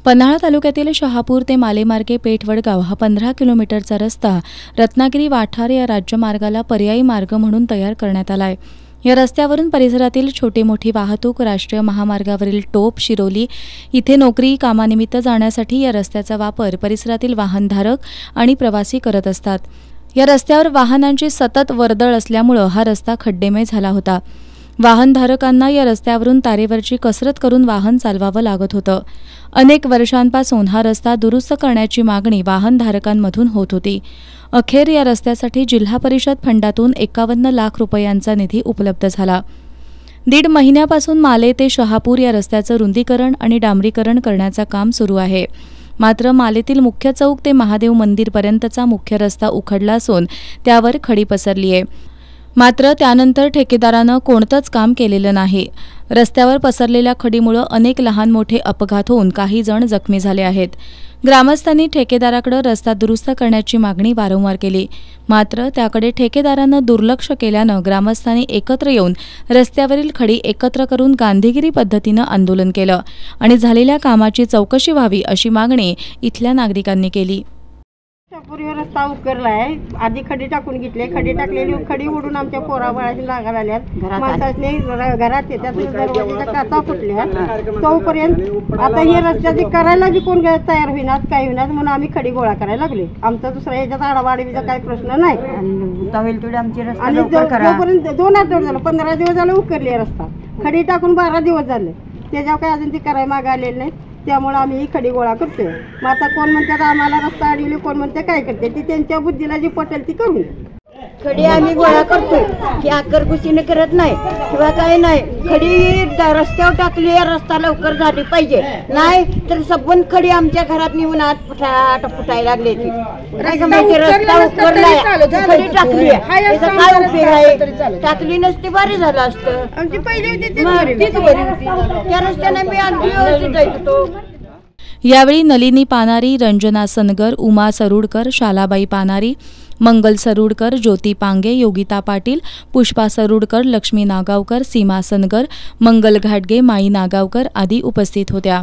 पन्हाळा तालुक्यातील शहापूर ते मालेमार्गे पेठवडगाव हा 15 किलोमीटरचा रस्ता रत्नागिरी वाठार या राज्यमार्गाला पर्यायी मार्ग म्हणून तयार करण्यात आला आहे। या रस्त्यावरून परिसरातील छोटी मोठी वाहतूक राष्ट्रीय महामार्गावरील टोप शिरोली इथे नोकरी कामानिमित्त जाण्यासाठी या रस्त्याचा वापर परिसरातील वाहनधारक आणि प्रवासी करत असतात। या रस्त्यावर वाहनांची सतत वर्दळ असल्यामुळे हा रस्ता खड्डेमय झाला होता। वाहनधारकांना या रस्त्यावरून तारेवरची कसरत करून वाहन चालवावं लागत होतं। अनेक वर्षांपासून हा रस्ता दुरुस्त करण्याची मागणी वाहनधारकांमधून होत होती। अखेर या रस्त्यासाठी जिल्हा परिषद फंडातून 51 लाख रुपयांचा निधी उपलब्ध झाला। 1.5 महिन्यापासून माले ते शहापूर या रस्त्याचं रुंदीकरण आणि डांबरीकरण करण्याचं काम सुरू आहे। मात्र मालेतील मुख्य चौक ते महादेव मंदिरपर्यंतचा मुख्य रस्ता उखडला असून त्यावर खडी पसरली आहे। मात्र त्यानंतर ठेकेदारानं कोणतंच काम केलेलं नाही। रस्त्यावर पसरलेल्या खडीमुळे अनेक लहान मोठे अपघात होऊन काही जण जखमी झाले आहेत। ग्रामस्थांनी ठेकेदाराकडे रस्ता दुरुस्त करण्याची मागणी वारंवार केली, मात्र त्याकडे ठेकेदारानं दुर्लक्ष केल्यानं ग्रामस्थांनी एकत्र येऊन रस्त्यावरील खडी एकत्र करून गांधीगिरी पद्धतीनं आंदोलन केलं आणि झालेल्या कामाची चौकशी व्हावी अशी मागणी इथल्या नागरिकांनी केली। पूर्वी रस्ता उकरलाय, आधी खडी टाकून घेतले, खडी टाकलेली खडी उडून आमच्या पोराबाळाची लागा झाल्यात, माणसाने घरात येतात, दरवाजाच्या काचा फुटल्या तोपर्यंत आता हे रस्त्याची करायला बी कोण तयार होईनात काय होईनात म्हणून आम्ही खडी गोळा करायला लागले। आमचा दुसरा याच्यात आडावाडीचा काही प्रश्न नाही आणि जोपर्यंत 2 आठवडे झालं 15 दिवस झालं उकरले रस्ता, खडी टाकून 12 दिवस झाले, त्याच्यावर काय अजून ती करायला मागे आलेली नाही। त्यामुळे आम्ही ही खडी गोळा करतोय। मग आता कोण म्हणतात आम्हाला रस्ता अडवली, कोण म्हणते काय करते, ती त्यांच्या बुद्धीला जी पटेल ती करून खडी आम्ही गोळा करतोय की आकरकुशीने करत नाही किंवा काय नाही। खडी रस्त्यावर टाकली, रस्ता लवकर झाली पाहिजे, नाही तर सबन खडी आमच्या घरात नेऊन आत फुटायला लागले। रस्ता उकरलाय, खडी टाकली, त्याचा काय उपयोग आहे? टाकली नसती बरी झालं असतं, आमची पहिली होती त्या रस्त्याने मी अगदी व्यवस्थित जायचो तो। यावेळी नलिनी पानारी, रंजना सनगर, उमा सरुडकर, शालाबाई पानारी, मंगल सरुडकर, ज्योती पांगे, योगिता पाटील, पुष्पा सरुडकर, लक्ष्मी नागावकर, सीमा सनगर, मंगल घाटगे, माई नागावकर आदी उपस्थित होत्या।